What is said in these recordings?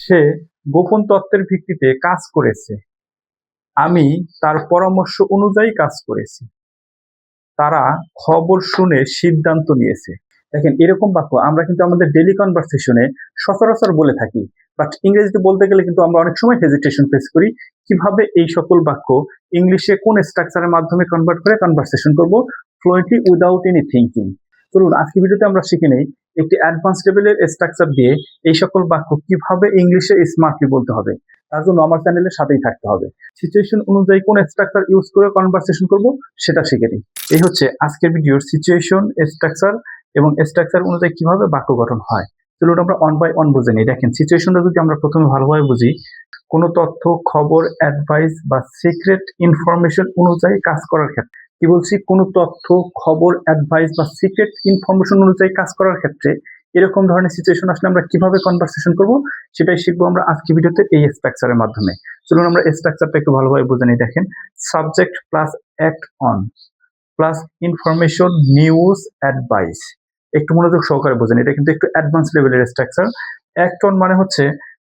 সে গোপন তথ্যের ভিত্তিতে কাজ করেছে। আমি তার পরামর্শ অনুযায়ী কাজ করেছি। তারা খবর শুনে সিদ্ধান্ত নিয়েছে। দেখেন, এরকম বাক্য আমরা কিন্তু আমাদের ডেইলি কনভারসেশনে সচরাচর বলে থাকি, বাট ইংরেজিতে বলতে গেলে কিন্তু আমরা অনেক সময় হেজিটেশন ফেস করি। কিভাবে এই সকল বাক্য ইংলিশে কোন স্ট্রাকচারের মাধ্যমে কনভার্ট করে কনভারসেশন করব ফ্লুয়েন্টলি উইদাউট এনি থিঙ্কিং। চলুন আজকে ভিডিওতে আমরা শিখে নেই একটি অ্যাডভান্স লেভেলের স্ট্রাকচার দিয়ে এই সকল বাক্য কিভাবে ইংলিশে স্মার্টলি বলতে হবে। তার জন্য আমার চ্যানেলের সাথেই থাকতে হবে। সিচুয়েশন অনুযায়ী কোন স্ট্রাকচার ইউজ করে কনভারসেশন করব সেটা শিখে নিই। এই হচ্ছে আজকের ভিডিওর সিচুয়েশন, স্ট্রাকচার এবং স্ট্রাকচার অনুযায়ী কিভাবে বাক্য গঠন হয়। চলুন আমরা অন বাই অন বুঝে নিই। দেখেন, সিচুয়েশনটা যদি আমরা প্রথমে ভালোভাবে বুঝি, কোনো তথ্য, খবর, অ্যাডভাইস বা সিক্রেট ইনফরমেশন অনুযায়ী কাজ করার ক্ষেত্রে, কি বলছি, কোনো তথ্য, খবর, অ্যাডভাইস বা সিক্রেট ইনফরমেশন অনুযায়ী কাজ করার ক্ষেত্রে এরকম ধরনের সিচুয়েশন আসলে আমরা কিভাবে কনভারসেশন করব সেটাই শিখবো আমরা আজকে ভিডিওতে এই স্ট্রাকচারের মাধ্যমে। চলুন আমরা স্ট্রাকচারটা একটু ভালোভাবে বুঝে নিই। দেখেন, subject plus act on plus information, news, advice. একটু মনোযোগ সহকারে বোঝেন, এটা কিন্তু একটু অ্যাডভান্স লেভেলের স্ট্রাকচার। অ্যাক্ট অন মানে হচ্ছে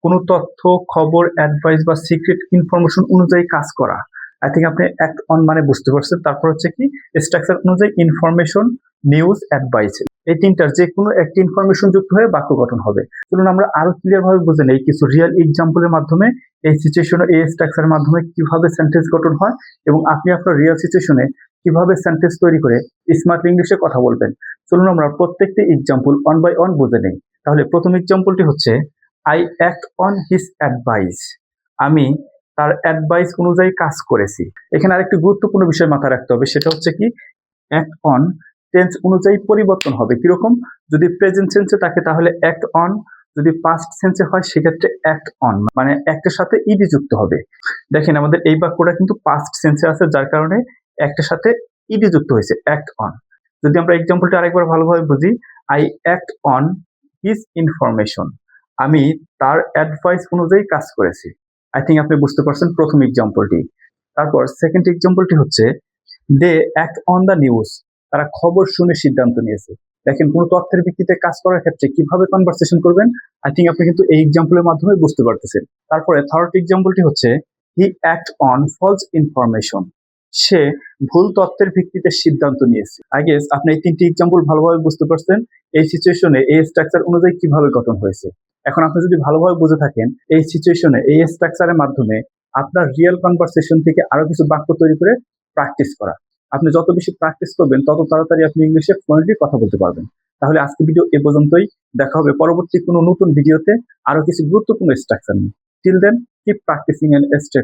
কোনো তথ্য, খবর, অ্যাডভাইস বা সিক্রেট ইনফরমেশন অনুযায়ী কাজ করা। আই থিঙ্ক আপনি অ্যাক্ট অন মানে বুঝতে পারছেন। তারপর হচ্ছে কি, স্ট্রাকচার অনুযায়ী ইনফরমেশন, নিউজ, অ্যাডভাইস, এই তিনটার যে কোনো একটি ইনফরমেশন যুক্ত হয়ে বাক্য গঠন হবে। চলুন আমরা আরো ক্লিয়ার ভাবে বুঝে নেই কিছু রিয়েল এক্সাম্পলের মাধ্যমে এই সিচুয়েশনে, এই স্ট্রাকচারের মাধ্যমে কিভাবে সেন্টেন্স গঠন হয় এবং আপনি আপনার রিয়েল সিচুয়েশনে কিভাবে সেন্টেন্স তৈরি করে স্মার্ট ইংলিশে কথা বলবেন। চলুন আমরা প্রত্যেকটি এক্সাম্পল অন বাই অন বুঝে নেই। তাহলে প্রথম এক্সাম্পলটি হচ্ছে, I act on his advice. আমি তার অ্যাডভাইস অনুযায়ী কাজ করেছি। এখানে আরেকটি গুরুত্বপূর্ণ বিষয় মাথায় রাখতে হবে, সেটা হচ্ছে কি, অ্যাক্ট অন টেন্স অনুযায়ী পরিবর্তন হবে। কিরকম? যদি প্রেজেন্ট সেন্সে থাকে তাহলে অ্যাক্ট অন, যদি পাস্ট সেন্সে হয় সেক্ষেত্রে অ্যাক্ট অন, মানে অ্যাক্টের সাথে ইডি যুক্ত হবে। দেখেন, আমাদের এই বাক্যটা কিন্তু পাস্ট সেন্সে আছে, যার কারণে অ্যাক্টের সাথে ইডি যুক্ত হয়েছে, অ্যাক্ট অন। যদি আমরা এক্সাম্পলটা আরেকবার ভালোভাবে বুঝি, I act on his information. আমি তার অ্যাডভাইস অনুযায়ী কাজ করেছি। আই থিঙ্ক আপনি বুঝতে পারছেন প্রথম এক্সাম্পলটি। তারপর সেকেন্ড এক্সাম্পলটি হচ্ছে, they act on the news. তারা খবর শুনে সিদ্ধান্ত নিয়েছে। দেখেন, কোনো তথ্যের ভিত্তিতে কাজ করার ক্ষেত্রে কিভাবে কনভারসেশন করবেন, আই থিঙ্ক আপনি কিন্তু এই এক্সাম্পলের মাধ্যমে বুঝতে পারতেছেন। তারপরে থার্ড এক্সাম্পলটি হচ্ছে, হি অ্যাক্ট অন ফলস ইনফরমেশন। সে ভুল তথ্যের ভিত্তিতে সিদ্ধান্ত নিয়েছে। আই গেস আপনি এই তিনটি এক্সাম্পল ভালোভাবে বুঝতে পারছেন এই সিচুয়েশনে এই স্ট্রাকচার অনুযায়ী কিভাবে গঠন হয়েছে। এখন আপনি যদি ভালোভাবে বুঝে থাকেন এই সিচুয়েশনে এই স্ট্রাকচারের মাধ্যমে আপনার রিয়েল কনভারসেশন থেকে আরো কিছু বাক্য তৈরি করে প্র্যাকটিস করা। আপনি যত বেশি প্র্যাকটিস করবেন তত তাড়াতাড়ি আপনি ইংলিশে ফ্লুয়েন্টলি কথা বলতে পারবেন। তাহলে আজকে ভিডিও এ পর্যন্তই। দেখা হবে পরবর্তী কোনো নতুন ভিডিওতে আরো কিছু গুরুত্বপূর্ণ স্ট্রাকচার নিয়ে। Till then, keep practising and stay